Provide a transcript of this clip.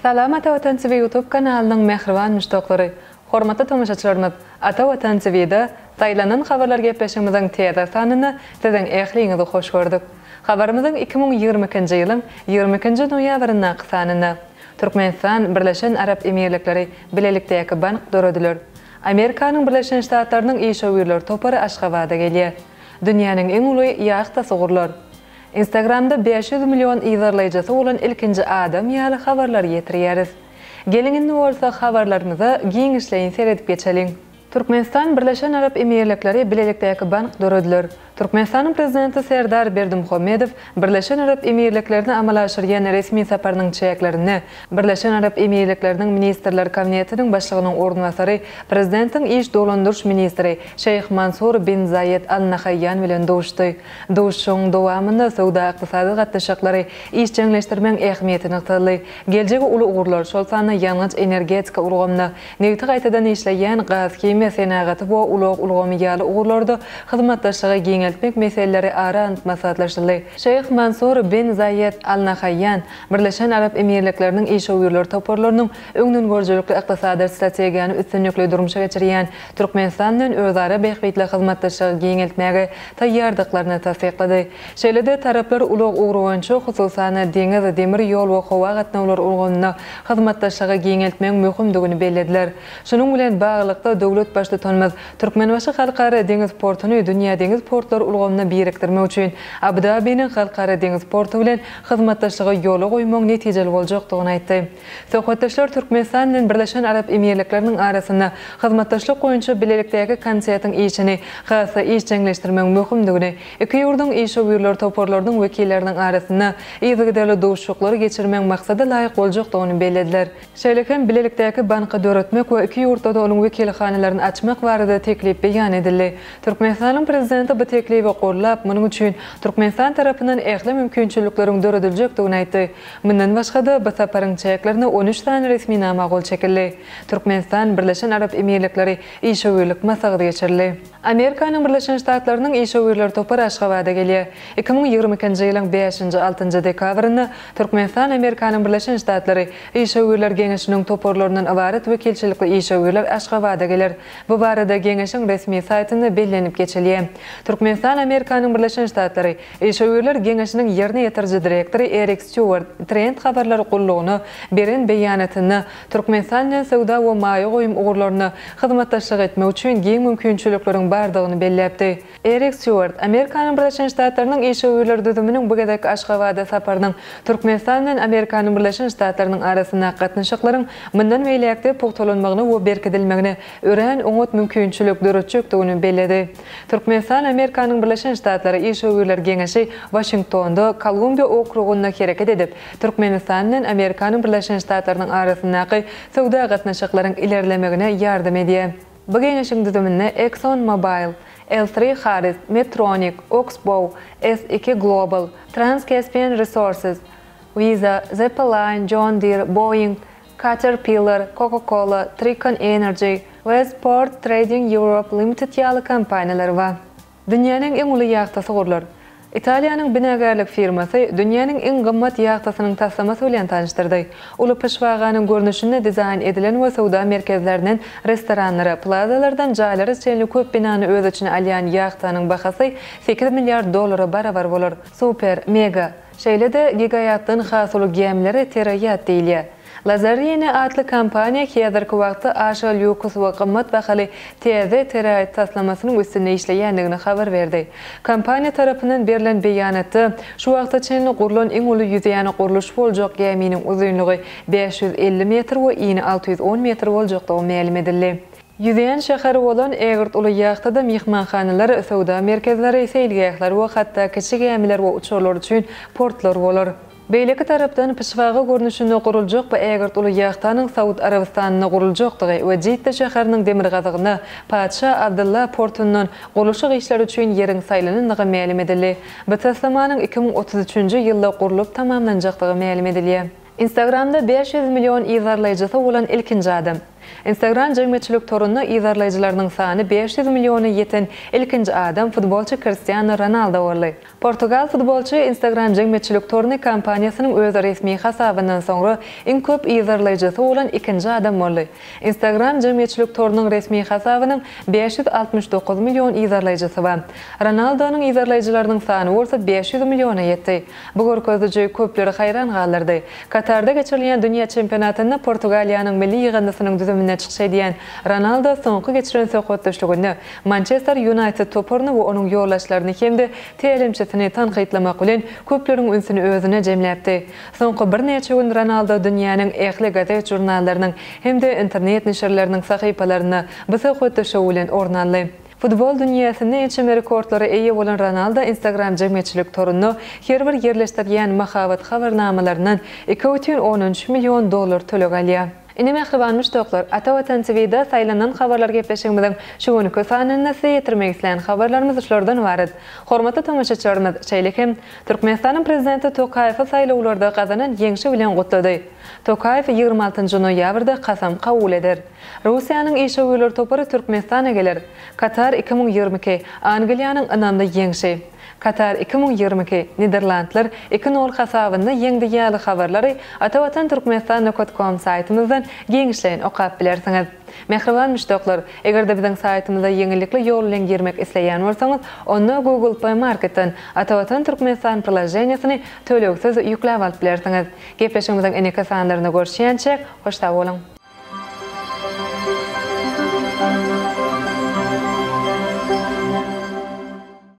Salam Ata Vatan TV YouTube kanalının mehriban müştaqlary. Hormatly tamaşaçylarymyz, Ata Vatan TV'de taýlanan habarlar gepleşigimiziň täze sanyny siziň ähliňizde hoş gördük. Habarymyzyň 2022-nji ýylyň 22-nji noýabryna sanyny Türkmenistan Birleşen Arap Emirlikleri bilelikdäki bank dörediler. Amerikanyň Birleşen Ştatlarynyň işgöwürler topary Aşgabatda gelýär. Dünýäniň iň uly ýaşda sugurlar. Instagramda 500 milyon izarlayıcısı olan ilkinci adam ýaly habarlar ýetirýäris. Gelin indi bolsa habarlarymyza giňişleýin seredip geçelim. Türkmenistan Birleşen Arap Emirlikleri bilelikdäki bank dörediler. Türkmenistanyň prezidenti Serdar Berdimuhammedow Birleşen Arap Emirliklerini amal aşyrýan resmi saparynyň çäklerini Birleşen Arap Emirlikleriniň ministrler kabinetiniň başlygynyň ornwasary prezidentiň iş dolandyryş ministri Şeyh Mansur bin Zayed Al Nahyan bilen dowuşdy. Dowuşyň dowamynda sowda ykdysady gatnaşyklary iş jeňleşdirmeň ähmiýetini ýaly, geljegi uly ugurlar şol sany ýalňyç energetika urgamyna newti gaýtadan işleýän gaz kime senagaty bu ulug ulgamy ýaly ugurlarda hyzmatdaşlygy giňeltmek meseleleri ara antmasatlaşdyly. Şeyh Mansur bin Zayed Al Nahyan Birleşen Arap Emirlikleriniň işgöwürler toparlarynyň öňden görjekli ykdysady strategiýany üstünlikli durmuşa geçirýän Türkmenistanyň özara beýle hyzmatdaşlygy giňeltmäge taýýardyklaryny tasdiklady. Şeýlede taraplar ulug ugrunça hususan deňiz, demir ýol we howa gatnawlary ulganyna hyzmatdaşlygy giňeltmek möhümdigini bellädiler. Şunuň bilen baglykda döwlet başly tanmaz Türkmenbaşy halkara deňiz portuny dünýä deňiz portlar ulgamyna birikdirmek üçin Abu Dhabi'nin halkara deňiz portu bilen hyzmatdaşlygy ýola goýmak netijeli boljakdygyny aýtdy. Söhbetdeşler Türkmenistan Birleşen Arap Emirlikleriniň arasynda hyzmatdaşlyk goýunça bilelikdäki konsensiýasyň işini hasa iş jeňleşdirmek möhümdigini, iki ýurduň işgöwürler toparlarynyň wekilleriniň arasynda ýygydaly dowuşuklary geçirmek maksady laýyk boljakdygyny bellädiler. Şeýlekem bilelikdäki banka döretmek we iki ýurtda onuň wekilhanalaryny açmak barada teklip beýan edildi. Türkmenistanyň prezidenti bu teklibi gollap, munyň üçin Türkmenistan tarapyndan ähli mümkinçilikleriň dörediljekdigini aýtdy. Mundan başga bu saparyň çäklerini 13 tane resmi nama gol çekildi. Türkmenistan Birleşen Arap Emirlikleri işgöwürlük masagyna geçirildi. Amerikanyň Birleşen Ştatlarynyň işgöwürler topary Aşgabatda gelýär. 2022-nji ýylyň 5-6 dekabryny Türkmenistan Amerikanyň Birleşen Ştatlary işgöwürler geňeşiniň toparlaryndan ibaret wekilçilikli işgöwürler Aşgabatda geler. Bu barada geňeşiň resmi saýtynda bellenip geçilýär. Türkmenistan Amerikanyň Birleşen Ştatlary işgöwürler geňeşiniň ýerine ýetirji direktory Eric Stewart trend habarlary gullugyny beren beýanatyny Türkmenistanyň sowda we maýa goýum ugurlaryny hyzmatdaşlyk etmek üçin giň mümkinçilikleriň bardygyny belläpdi. Eric Stewart Amerikanyň Birleşen Ştatlarynyň işgöwürler düzüminiň bu gedek Aşgabatda saparynyň Türkmenistanyň Amerikanyň Birleşen Ştatlarynyň arasynda gatnaşyklaryň mundan beýlekde pugtalanmagyny we berkidilmegini ören öňet mümkinçilik döretjekdigini belledi. Türkmenistan Amerikanyň Birleşen Ştatlary işgöwürler geňeşi Washingtonda Kolumbiya okrugyna hereket edip Türkmenistanyň Amerikanyň Birleşen Ştatlarynyň arasyndaky sowda gatnaşyklaryň ilerlemegine ýardam edýär. Bu geňeşiň düzüminde ExxonMobil, L3 Harris, Medtronic, Oxbow, S2 Global, Trans-Caspian Resources, Visa, Zeppelin, John Deere, Boeing, Caterpillar, Coca-Cola, Tricon Energy, Westport Trading Europe Limited ýaly kompaniýalary bar. Dünýäniň iň uly ýagta sugurlar. Italiýanyň binagarlyk firmasy dünýäniň iň gymmat ýagtasynyň taslamasy bilen tanışdyrdy. Uly pişwaganyň görnüşinde dizayn edilen we sowda merkezlerinden restoranlara, plazalardan jaýlary çenli köp binany öz içine alýan ýagtanyň bahasy 8 milyard dollara barabar bolar. Super, mega, şeýle-de gigaýatdan hasyly gemleri teraýat diýilýär. Lazarine adlı kampaniya häzirki wagtda aşy lyuks we gymmat bahaly teze teraýat taslamasynyň üstünde işleýändigini habar berdi. Kampaniya tarapyndan berilen beýanatda şu wagtda çenli gurulan iň uly ýüzýäni guruluş boljak geminiň uzunlygy 550 metr we ýene 610 metr boljakdygy ma'lum edildi. Ýüzýän şäheri bolan Egirt uly ýagtada mehmanhanalar, sowda merkezleri, seýilgähler we hatda kiçik gemiler we uçurlar üçin portlar bolar. Beýleki tarapdan pişwagy görnüşinde guruljak bu Egirt uly ýagtanyň Saud Arabistanyna guruljakdygy we Jidda şäheriniň demir gazygyna Padşa Abdullah portundan gurulşyk işler üçin ýeriň saýlanandygy ma'lum edildi. Bu taslamanyň 2033-nji ýylda gurulup tamamlanjakdygy ma'lum edildi. Instagramda 500 milyon izarlayıcısı olan ilkinci adam. Instagram jemgyýetçilik torunu izarlaýjylarynyň sany 500 milyona ýeten ilkinji adam futbolçy Cristiano Ronaldo boldy. Portugal futbolçy Instagram jemgyýetçilik torunu kampaniýasynyň öz resmi hasabyndan soňra iň köp izarlaýjysy bolan ikinji adam boldy. Instagram jemgyýetçilik torunyň resmi hasabynyň 569 milyon izarlaýjysy bar. Ronaldo'nun izarlaýjylarynyň sany bolsa 500 milyona ýetdi. Bu görkezde köpleri hayran galdyrdy. Katarda geçirilen dünya çempionatyny Portugaliýanyň milli ýygynysynyň düzümine çykşy diýen Ronaldo soňky geçiren söhbetdeşliginde Manchester United topuryny we onuň ýoldaşlaryny hemde telimçisini tanqytlamak bilen köpleriň ünsini özüne jemläpdi. Soňky bir neçe gün Ronaldo dünýäniň ähli gazet jurnallarynyň hemde internet nişirleriniň sahypalaryna bu söhbetdeşi bilen orun aldy. Futbol dünýäsinde içime rekordlary eýe bolan Ronaldo Instagram jemgyýetçilik torunyny her bir ýerleşdirýän mahawat habarnamalaryndan $2,13 milyon töleg alýar. Ine mehriban müştoklar, Ata Watan TV'de saýlanan habarlar gepleşigimiziň şu günkü sanyny ýetirmek isleýän habarlarymyz şolordan ibaret. Hormatly tamaşaçylarymyz, şeýlekim Türkmenistanyň prezidenti Tokaýew saýlawlarda gazanan ýeňşi bilen gutlady. Tokaýew 26 noýabrda kasam kabul eder. Russiýanyň işgüler topary Türkmenistana geler. Katar 2022 Angliýanyň ynanda ýeňşi. Katar 2022 Niderlandlar 2-0 hasabynda ýeňdi ýaly habarlary atawatan.turkmenistan.com saýtymyzdan geňişleýän okap bilersiňiz. Mehriban müştoklar, egerde biziň saýtymyzda ýeňillikli ýol bilen girmek isleýän bolsaňyz, onu Google Play Marketden Atawatan Turkmenistan plajeniýasyny töleksiz ýükläp alyp bilersiňiz. Gepleşigimiziň eneki sanlaryna görüşýänçe hoşda bolun.